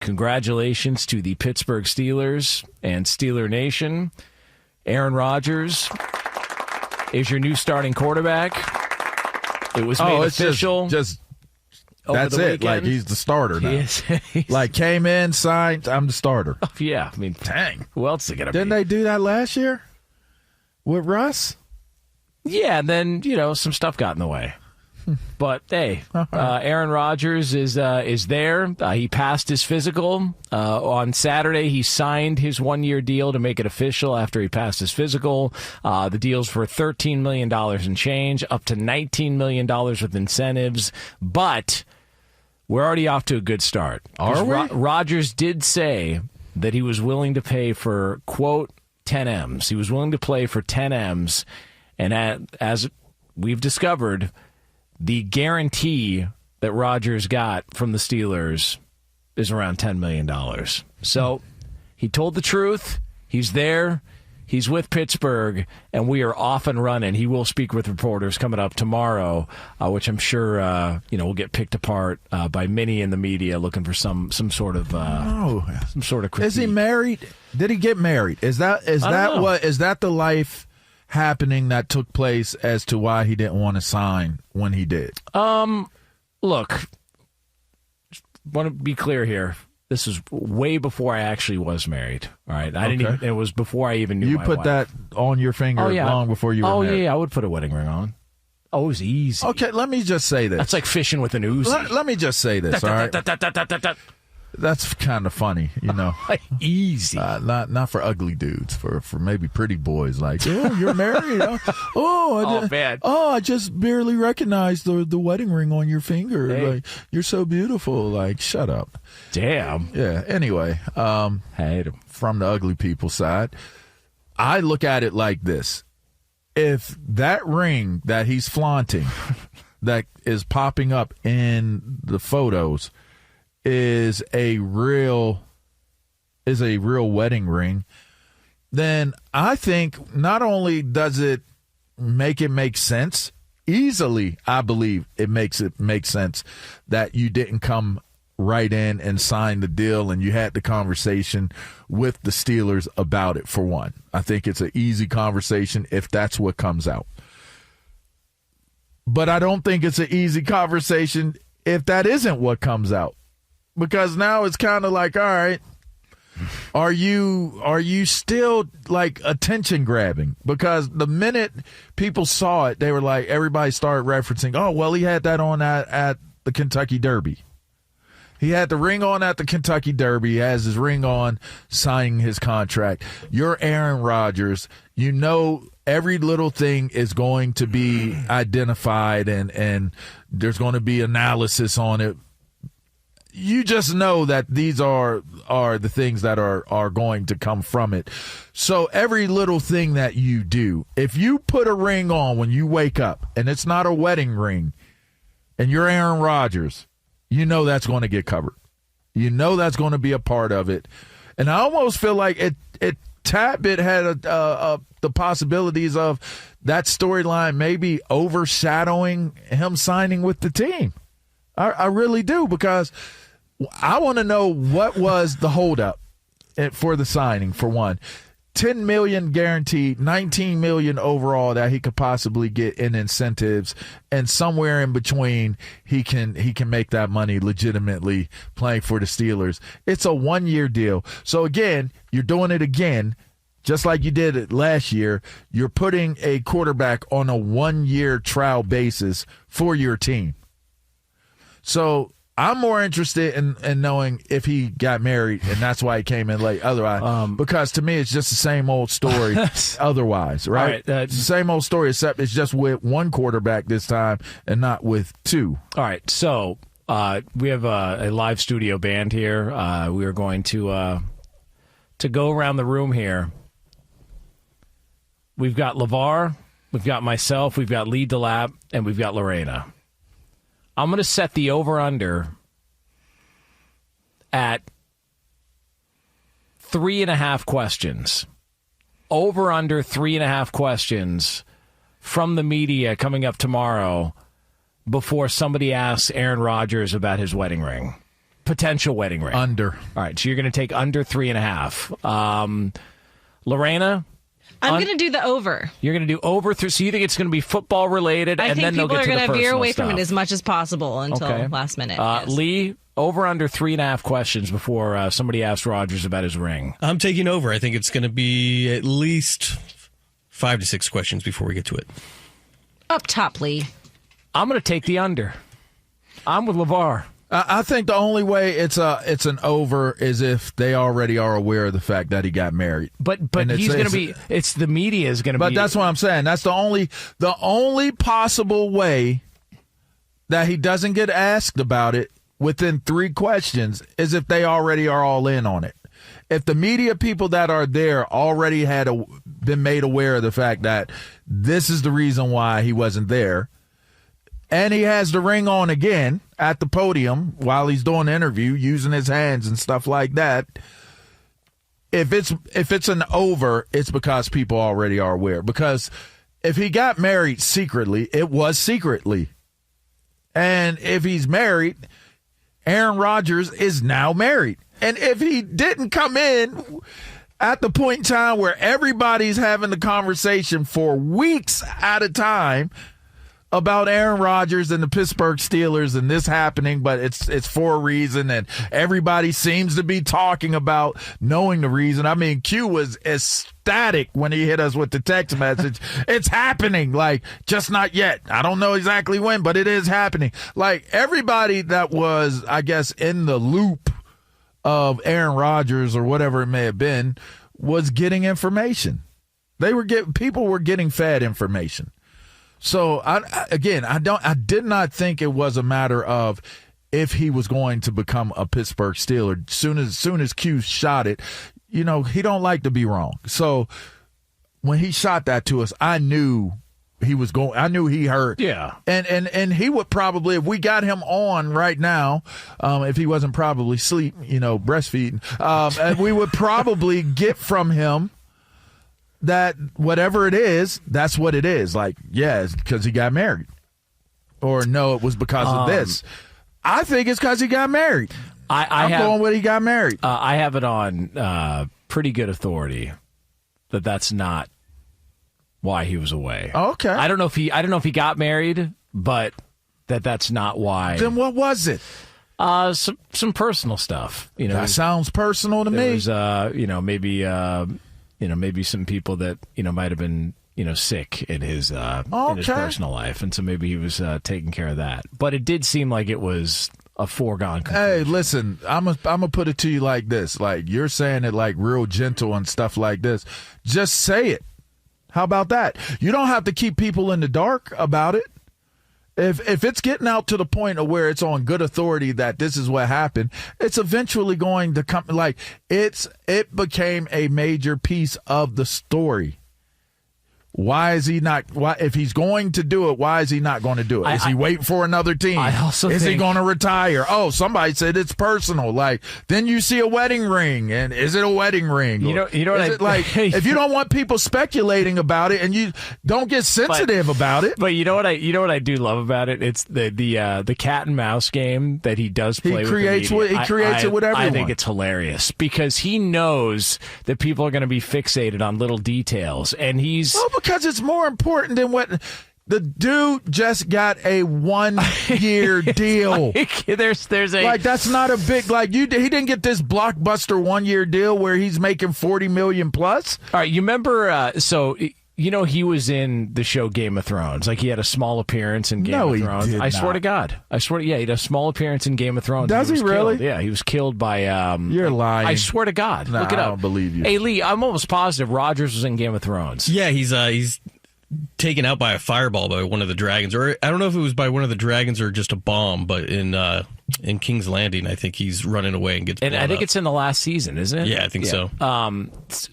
Congratulations to the Pittsburgh Steelers and Steeler Nation. Aaron Rodgers is your new starting quarterback. It was made official. Just that's it. Weekend. Like, he's the starter now. He's like, came in, signed, I'm the starter. Oh, yeah. I mean, dang. Who else is it going to be? Didn't they do that last year with Russ? Yeah, and then, some stuff got in the way. But, hey, Aaron Rodgers is there. He passed his physical. On Saturday, he signed his one-year deal to make it official after he passed his physical. The deal's for $13 million and change, up to $19 million with incentives. But we're already off to a good start. Are we? Rodgers did say that he was willing to pay for, quote, 10 M's. He was willing to play for 10 M's. And as we've discovered, the guarantee that Rodgers got from the Steelers is around $10 million. So he told the truth. He's there. He's with Pittsburgh, and we are off and running. He will speak with reporters coming up tomorrow, which I'm sure will get picked apart by many in the media looking for some sort of critique. Is he married? Did he get married? Is that the life happening that took place as to why he didn't want to sign when he did? Look, want to be clear here. This is way before I actually was married. All right, it was before I even knew. You my put wife. That on your finger long before you were married. Yeah, I would put a wedding ring on. Oh, it was easy. Okay, let me just say this. That's like fishing with an Uzi. Let me just say this. All right. That's kind of funny, Easy. Not for ugly dudes, for maybe pretty boys. Like, oh, you're married. Man. Oh, I just barely recognized the wedding ring on your finger. Hey. Like, you're so beautiful. Like, shut up. Damn. Yeah. Anyway, from the ugly people side, I look at it like this: if that ring that he's flaunting, that is popping up in the photos, is a real wedding ring, then I think not only does it make sense, easily I believe it makes sense that you didn't come right in and sign the deal and you had the conversation with the Steelers about it. For one, I think it's an easy conversation if that's what comes out. But I don't think it's an easy conversation if that isn't what comes out. Because now it's kind of like, all right, are you still like attention grabbing? Because the minute people saw it, they were like, everybody started referencing, oh, well, he had that on at the Kentucky Derby. He had the ring on at the Kentucky Derby. He has his ring on signing his contract. You're Aaron Rodgers. Every little thing is going to be identified and there's going to be analysis on it. You just know that these are the things that are going to come from it. So every little thing that you do, if you put a ring on when you wake up and it's not a wedding ring and you're Aaron Rodgers, that's going to get covered. That's going to be a part of it. And I almost feel like it tad bit had the possibilities of that storyline maybe overshadowing him signing with the team. I really do, because I want to know what was the holdup for the signing, for one. $10 million guaranteed, $19 million overall that he could possibly get in incentives, and somewhere in between he can make that money legitimately playing for the Steelers. It's a one-year deal. So again, you're doing it again, just like you did it last year. You're putting a quarterback on a one-year trial basis for your team. So I'm more interested in knowing if he got married and that's why he came in late. Otherwise, because to me it's just the same old story. Otherwise, right? It's the same old story, except it's just with one quarterback this time and not with two. All right, so we have a live studio band here. We are going to go around the room here. We've got LaVar, we've got myself, we've got Lee DeLapp, and we've got Lorena. I'm going to set the over-under at 3.5 questions. Over-under 3.5 questions from the media coming up tomorrow before somebody asks Aaron Rodgers about his wedding ring. potential wedding ring. Under. All right, so you're going to take under 3.5. Lorena? I'm going to do the over. You're going to do over. So you think it's going to be football related, and then they'll get to the personal stuff. I think people are going to veer away from it as much as possible until last minute. Yes. Lee, over under 3.5 questions before somebody asks Rodgers about his ring. I'm taking over. I think it's going to be at least 5 to 6 questions before we get to it. Up top, Lee. I'm going to take the under. I'm with LaVar. I think the only way it's an over is if they already are aware of the fact that he got married. But he's going to be. It's the media is going to be. But that's what I'm saying. That's the only possible way that he doesn't get asked about it within 3 questions is if they already are all in on it. If the media people that are there already had been made aware of the fact that this is the reason why he wasn't there, and he has the ring on again at the podium while he's doing the interview, using his hands and stuff like that. If it's an over, it's because people already are aware. Because if he got married secretly, it was secretly. And if he's married, Aaron Rodgers is now married. And if he didn't come in at the point in time where everybody's having the conversation for weeks at a time about Aaron Rodgers and the Pittsburgh Steelers and this happening, but it's for a reason, and everybody seems to be talking about knowing the reason. I mean, Q was ecstatic when he hit us with the text message. It's happening, like, just not yet. I don't know exactly when, but it is happening. Like, everybody that was, I guess, in the loop of Aaron Rodgers or whatever it may have been was getting information. People were getting fed information. So I did not think it was a matter of if he was going to become a Pittsburgh Steeler. Soon as Q shot it, he don't like to be wrong. So when he shot that to us, I knew he was going. I knew he heard. Yeah. And he would probably, if we got him on right now, if he wasn't probably breastfeeding, and we would probably get from him that whatever it is, that's what it is. Like, yeah, it's because he got married. Or no, it was because of this. I think it's because he got married. I'm going with he got married. I have it on pretty good authority that that's not why he was away. Okay. I don't know if he got married, but that's not why. Then what was it? Some personal stuff. That sounds personal to me. There was maybe some people that might have been sick in his personal life, and so maybe he was taking care of that. But it did seem like it was a foregone conclusion. Hey, listen, I'm gonna put it to you like this: like, you're saying it like real gentle and stuff like this. Just say it. How about that? You don't have to keep people in the dark about it. If it's getting out to the point of where it's on good authority that this is what happened, it's eventually going to come. Like, it became a major piece of the story. Why is he not? Why, if he's going to do it, why is he not going to do it? Is he waiting for another team? Is he going to retire? Oh, somebody said it's personal. Like, then you see a wedding ring, and is it a wedding ring? If you don't want people speculating about it, and you don't get sensitive about it. But you know what I do love about it? It's the cat and mouse game that he does play. He creates it with everyone. I think it's hilarious because he knows that people are going to be fixated on little details, and he's. Because it's more important than what the dude just got a 1-year deal. That's not a big he didn't get this blockbuster 1-year deal where he's making $40 million plus. All right, you remember? He was in the show Game of Thrones. Like, he had a small appearance in Game of Thrones. He did not. Swear to God. He had a small appearance in Game of Thrones. Does he really? Killed. Yeah, he was killed by. You're lying. I swear to God. Nah, look it up. I don't believe you. Hey, Lee, I'm almost positive Rodgers was in Game of Thrones. Yeah, he's taken out by a fireball by one of the dragons, or I don't know if it was by one of the dragons or just a bomb, but in King's Landing, I think he's running away and gets blown And I think up. It's in the last season, isn't it? Yeah, I think so.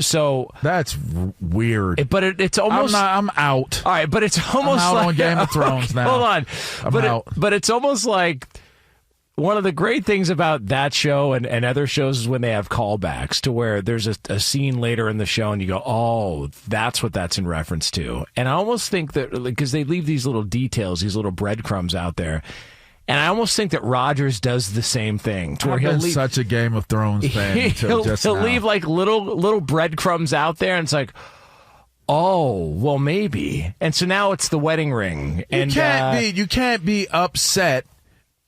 So that's weird. But it's almost. I'm out. All right, but it's almost I'm out like on Game of Thrones now. Hold on, I'm out. But it's almost like. One of the great things about that show and other shows is when they have callbacks to where there's a scene later in the show and you go, oh, that's what that's in reference to. And I almost think that because they leave these little details, these little breadcrumbs out there. And I almost think that Rodgers does the same thing. To where I've he'll been leave, such a Game of Thrones fan until just he'll now. leave like little breadcrumbs out there, and it's like, oh, well, maybe. And so now it's the wedding ring. And You can't be upset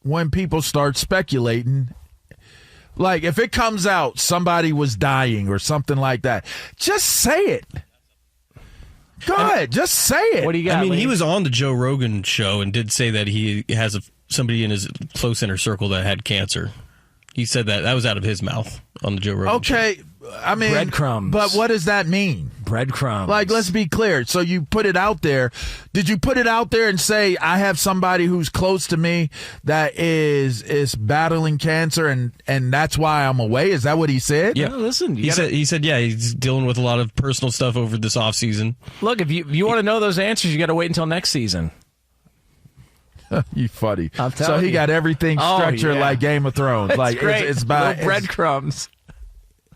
when people start speculating. Like, if it comes out somebody was dying or something like that, just say it. Go ahead, just say it. What do you got? I mean, Lee? he was on the Joe Rogan show and did say that he has somebody in his close inner circle that had cancer. He said that was out of his mouth on the Joe Rogan show. Okay, I mean, breadcrumbs. But what does that mean? Breadcrumbs. Like, let's be clear. So you put it out there. Did you put it out there and say, I have somebody who's close to me that is battling cancer and that's why I'm away? Is that what he said? Yeah, listen. He said, yeah, he's dealing with a lot of personal stuff over this offseason. Look, if you want to know those answers, you got to wait until next season. You funny. So he got everything structured like Game of Thrones. It's like great. it's by little breadcrumbs.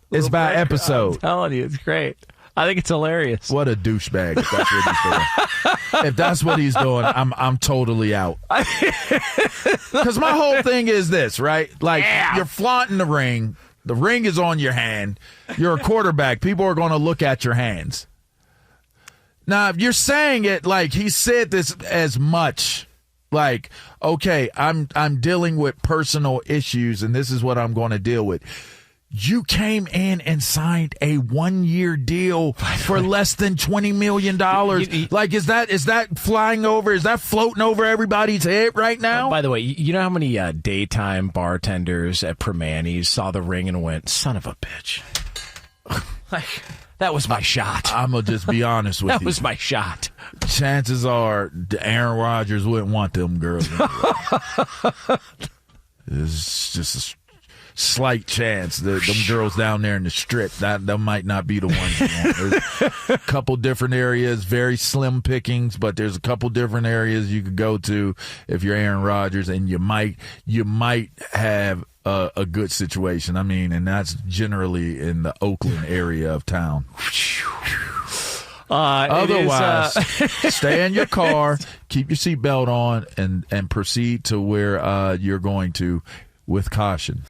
It's by breadcrumbs. episode. I'm telling you, it's great. I think it's hilarious. What a douchebag! If that's what he's doing, if that's what he's doing, I'm totally out. Because my whole thing is this, right? Like you're flaunting the ring. The ring is on your hand. You're a quarterback. People are going to look at your hands. Now, if you're saying it like he said this as much. Like, okay, I'm dealing with personal issues, and this is what I'm going to deal with. You came in and signed a 1-year deal for less than $20 million. Like, is that flying over? Is that floating over everybody's head right now? By the way, you know how many daytime bartenders at Permanis saw the ring and went, "Son of a bitch"? Like, that was my shot. I'm going to just be honest with you. That was my shot. Chances are Aaron Rodgers wouldn't want them girls. It's just a slight chance that them girls down there in the strip, that might not be the ones you want. There's a couple different areas, very slim pickings, but there's a couple different areas you could go to if you're Aaron Rodgers, and you might have a good situation. I mean, and that's generally in the Oakland area of town. Otherwise, stay in your car, keep your seatbelt on, and proceed to where you're going to with caution.